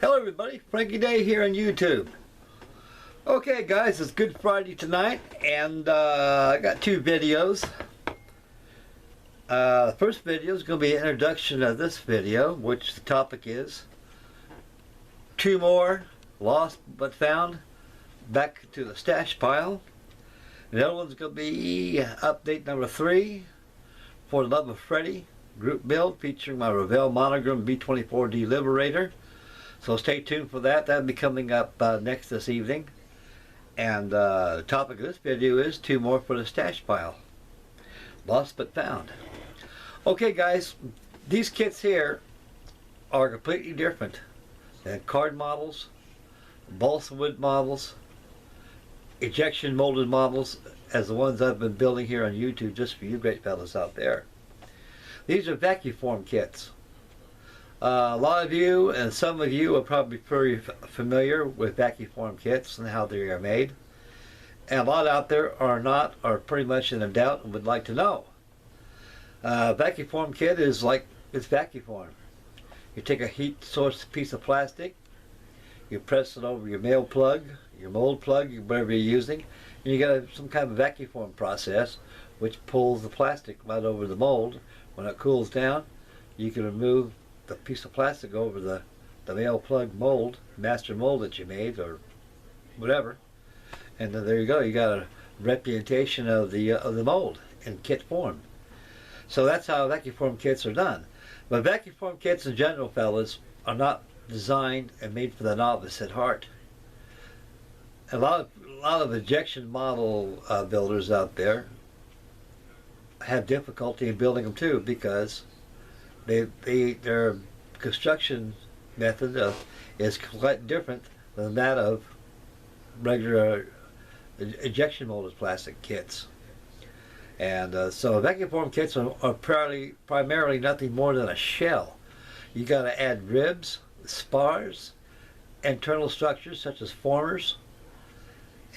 Hello everybody, Frankie Day here on YouTube. Okay guys, it's Good Friday tonight and I got two videos. The first video is going to be an introduction of this video, which the topic is two more lost but found back to the stash pile. The other one's going to be update number 3 for the Love of Freddy group build featuring my Revell Monogram B-24D Liberator. So stay tuned for that. That'll be coming up next this evening. And the topic of this video is two more for the stash pile. Lost but found. Okay guys, these kits here are completely different than card models, balsa wood models, ejection molded models as the ones I've been building here on YouTube just for you great fellas out there. These are Vacuform kits. A lot of you and some of you are probably very familiar with Vacuform kits and how they are made. And a lot out there are not, or pretty much in doubt and would like to know. Vacuform kit is like, it's Vacuform. You take a heat source piece of plastic, you press it over your male plug, your mold plug, whatever you're using, and you get some kind of vacuform process which pulls the plastic right over the mold. When it cools down, you can remove the piece of plastic over the male plug mold, master mold that you made or whatever, and then there you go. You got a representation of the mold in kit form. So that's how Vacuform kits are done. But Vacuform kits in general, fellas, are not designed and made for the novice at heart. A lot of ejection model builders out there have difficulty in building them too, because their construction method is quite different than that of regular ejection molded plastic kits. And so Vacuform kits are primarily nothing more than a shell. You got to add ribs, spars, internal structures such as formers,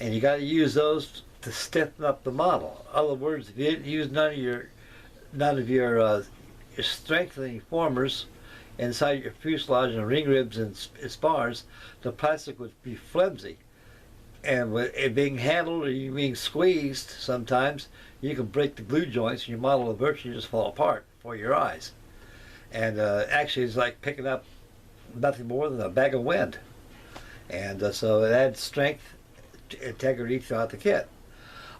and you got to use those to stiffen up the model. In other words, if you didn't use none of your strengthening formers inside your fuselage and ring ribs and spars, the plastic would be flimsy. And with it being handled or you being squeezed, sometimes you can break the glue joints and your model will virtually just fall apart before your eyes. And actually it's like picking up nothing more than a bag of wind. And so it adds strength, integrity throughout the kit.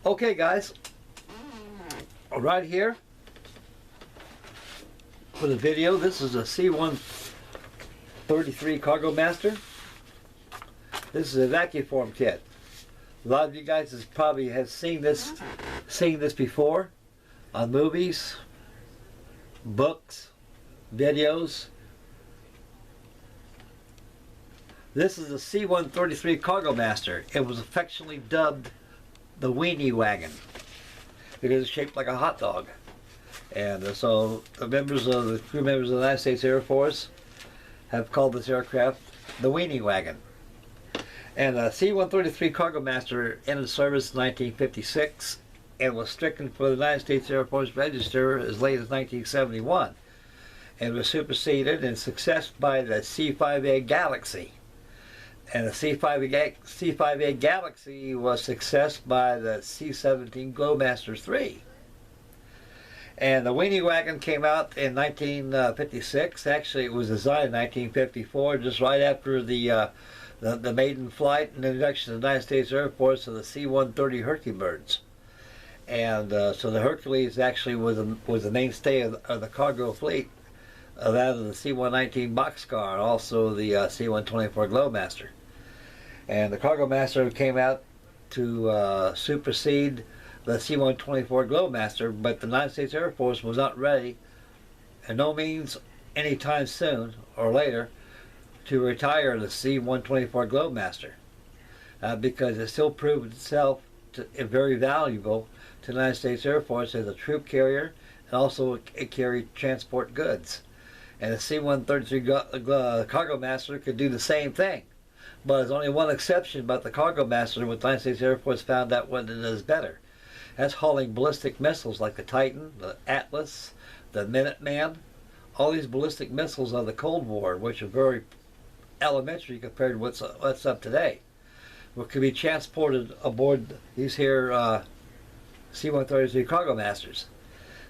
Okay guys, right here for the video, this is a C-124 Cargomaster. This is a Vacuform kit. A lot of you guys probably have seen this before on movies, books, videos. This is a C-124 Cargomaster. It was affectionately dubbed the Weenie Wagon because it's shaped like a hot dog. And so the crew members of the United States Air Force have called this aircraft the Weenie Wagon. And the C-124 Cargomaster entered service in 1956 and was stricken for the United States Air Force Register as late as 1971, and was superseded in success by the C-5A Galaxy. And the C-5A Galaxy was successed by the C-17 Globemaster 3. And the Weenie Wagon came out in 1956. Actually, it was designed in 1954, just right after the maiden flight and introduction to the United States Air Force of the C-130 Hercules. And so the Hercules actually was the mainstay of the cargo fleet, that of the C-119 Boxcar, and also the C-124 Globemaster. And the Cargomaster came out to supersede the C-124 Globemaster, but the United States Air Force was not ready, and no means anytime soon or later, to retire the C-124 Globemaster because it still proved itself very valuable to the United States Air Force as a troop carrier, and also it carried transport goods. And the C-130 Cargomaster could do the same thing. But there's only one exception about the Cargomaster, with the United States Air Force found out what it does better. That's hauling ballistic missiles like the Titan, the Atlas, the Minuteman, all these ballistic missiles of the Cold War, which are very elementary compared to what's up today. What can be transported aboard these here C-130 cargo masters.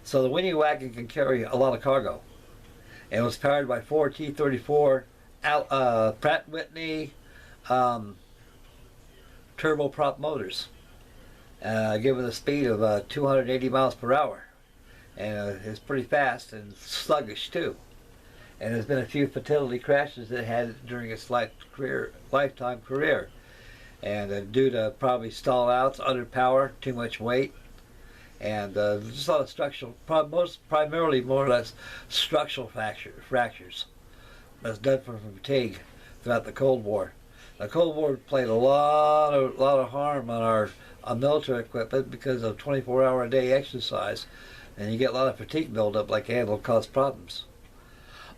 So the winging wagon can carry a lot of cargo. And it was powered by 4 T-34 Pratt & Whitney turboprop motors, given a speed of 280 miles per hour. And it's pretty fast and sluggish too. And there's been a few fatality crashes that it had during its lifetime career. And due to probably stall outs, under power, too much weight, and just a lot of structural, primarily more or less structural fractures. That's done from fatigue throughout the Cold War. The Cold War played a lot of harm on our military equipment because of 24-hour-a-day exercise, and you get a lot of fatigue buildup like that will cause problems.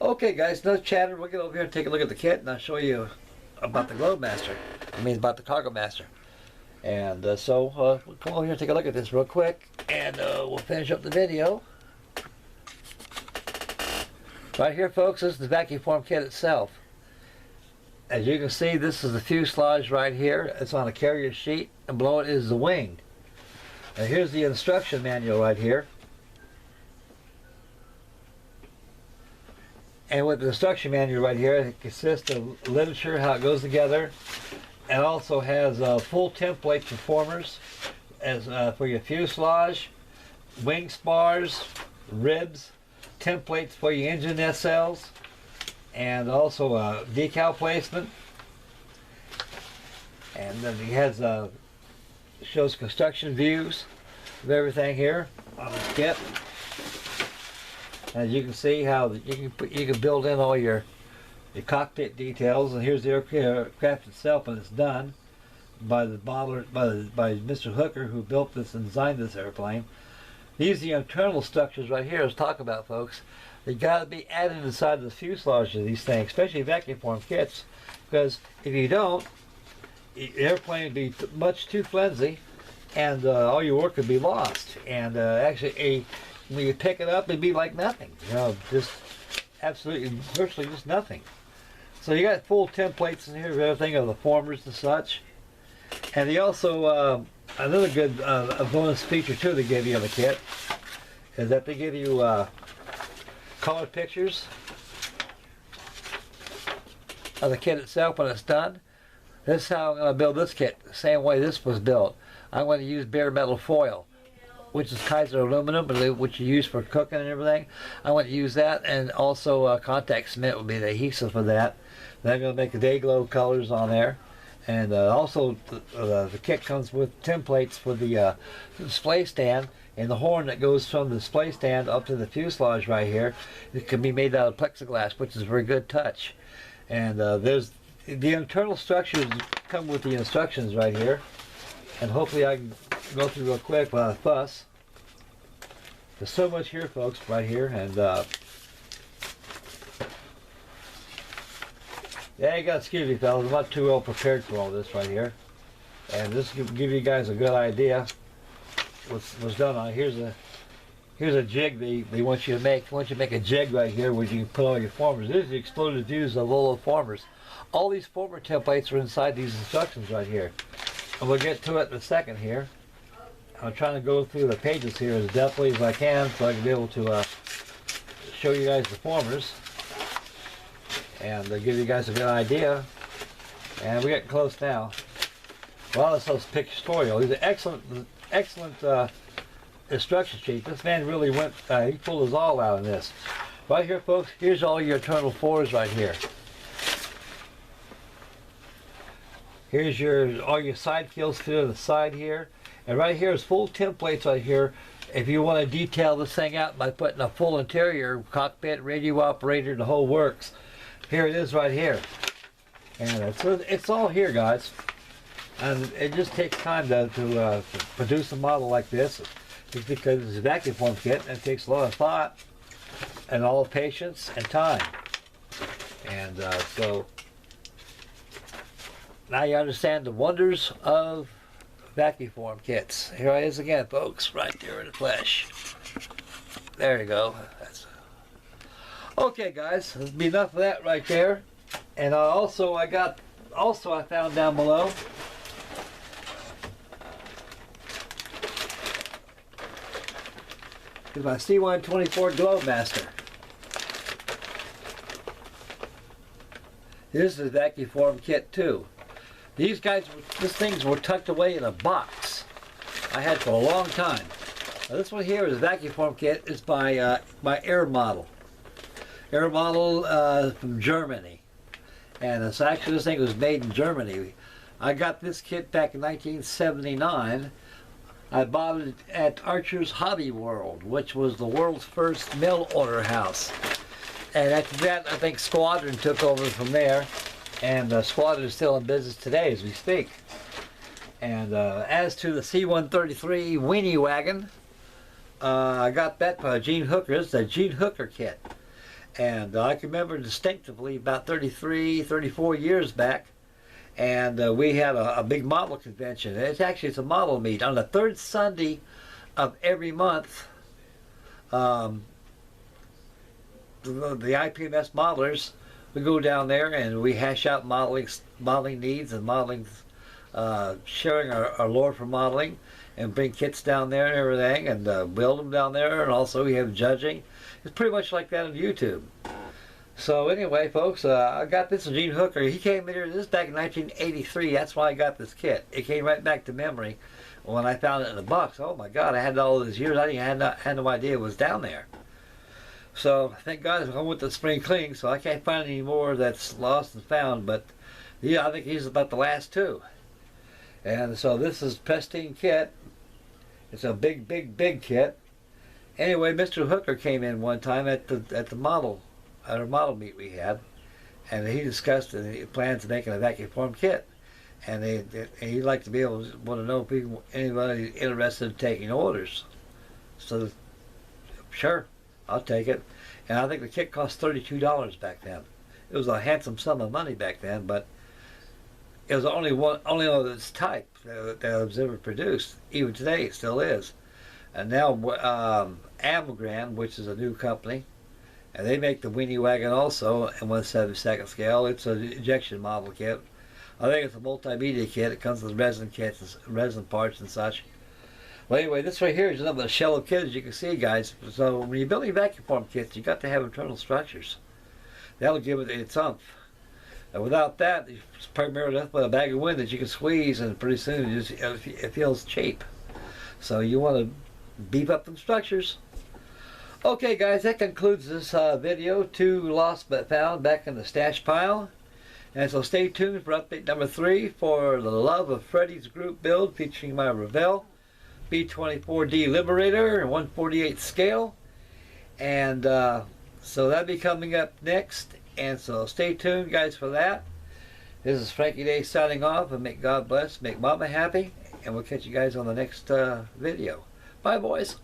Okay, guys, no chatter. We'll get over here and take a look at the kit, and I'll show you about the Globemaster. I mean, about the Cargo Master. And so we'll come over here and take a look at this real quick, and we'll finish up the video. Right here, folks, this is the Vacuform Kit itself. As you can see, this is the fuselage right here. It's on a carrier sheet, and below it is the wing. And here's the instruction manual right here. And with the instruction manual right here, it consists of literature, how it goes together. It also has full template for formers as for your fuselage, wing spars, ribs, templates for your engine nacelles, and also decal placement. And then it has shows construction views of everything here on the kit. As you can see, how you can build in all your cockpit details, and here's the aircraft itself when it's done by the modeler, by Mr. Hooker, who built this and designed this airplane. These are the internal structures right here. Let's talk about, folks. They got to be added inside the fuselage of these things, especially Vacuform kits, because if you don't, the airplane would be much too flimsy, and all your work would be lost. And actually, when you pick it up, it'd be like nothing. You know, just absolutely, virtually just nothing. So you got full templates in here of everything of the formers and such. And they also, another good a bonus feature too they give you on the kit is that they give you color pictures of the kit itself when it's done. This is how I'm going to build this kit, the same way this was built. I'm going to use bare metal foil, which is Kaiser aluminum, which you use for cooking and everything. I want to use that, and also contact cement would be the adhesive for that. Then I'm going to make the day glow colors on there. And also the kit comes with templates for the display stand, and the horn that goes from the display stand up to the fuselage right here. It can be made out of plexiglass, which is a very good touch. And there's the internal structures come with the instructions right here. And hopefully I can go through real quick without a fuss. There's so much here, folks, right here, and yeah, you gotta excuse me, fellas. I'm not too well prepared for all this right here, and this will give you guys a good idea what's done on it. Here's a jig they want you to make. They want you to make a jig right here where you can put all your formers. This is the exploded views of all the formers. All these former templates are inside these instructions right here. And we'll get to it in a second here. I'm trying to go through the pages here as deftly as I can so I can be able to show you guys the formers and give you guys a good idea. And we're getting close now. Well, this is pictorial. These are excellent instruction sheet. This man really went, he pulled his all out in this. Right here, folks, here's all your internal fours right here. Here's all your side kills to the side here. And right here is full templates right here. If you want to detail this thing out by putting a full interior, cockpit, radio operator, the whole works. Here it is right here. And it's all here, guys. And it just takes time to produce a model like this. It's because it's a Vacuform kit, and it takes a lot of thought and all of patience and time. And so now you understand the wonders of Vacuform kits. Here it is again, folks, right there in the flesh. There you go. Okay, guys, that'll be enough of that right there. And I found down below is my C-124 Globemaster. This is a Vacuform Kit too. These things were tucked away in a box I had for a long time. Now this one here is a Vacuform Kit. It's my Air Model. Air Model from Germany. And so actually this thing was made in Germany. I got this kit back in 1979. I bought it at Archer's Hobby World, which was the world's first mail order house. And after that, I think Squadron took over from there. And Squadron is still in business today as we speak. And as to the C-133 Weenie Wagon, I got that by Gene Hooker's, the Gene Hooker kit. And I can remember distinctively about 34 years back, and we had a big model convention. It's a model meet on the third Sunday of every month. The IPMS modelers, we go down there and we hash out modeling needs and sharing our lore for modeling, and bring kits down there and everything, and build them down there, and also we have judging. It's pretty much like that on YouTube. So anyway, folks, I got this from Gene Hooker. He came in here, this is back in 1983, that's why I got this kit. It came right back to memory when I found it in the box. Oh my God, I had it all these years, I had no idea it was down there. So thank God I went to spring cleaning, so I can't find any more that's lost and found, but yeah, I think he's about the last two. And so this is pristine kit. It's a big kit. Anyway, Mr. Hooker came in one time at our model meet we had, and he discussed the plans of making a Vacuform kit, and he'd like to be able to want to know if anybody interested in taking orders. So, sure, I'll take it. And I think the kit cost $32 back then. It was a handsome sum of money back then, but it was only of its type that was ever produced. Even today, it still is. And now Amogram, which is a new company, and they make the Weenie Wagon also in 1/72 scale. It's an injection model kit. I think it's a multimedia kit. It comes with resin kits, resin parts and such. Well, anyway, this right here is another shell of kit, as you can see, guys. So when you're building Vacuform kits, you got to have internal structures. That'll give it its umph. And without that, it's primarily nothing but a bag of wind that you can squeeze, and pretty soon it feels cheap. So you want to beef up them structures. Okay, guys, that concludes this video. 2 lost but found back in the stash pile. And so stay tuned for update number 3 for the Love of Freddy's group build featuring my Revell B-24D Liberator in 1/48 scale. And so that'll be coming up next. And so stay tuned, guys, for that. This is Frankie Day signing off, and make God bless, make Mama happy, and we'll catch you guys on the next video. Bye, boys.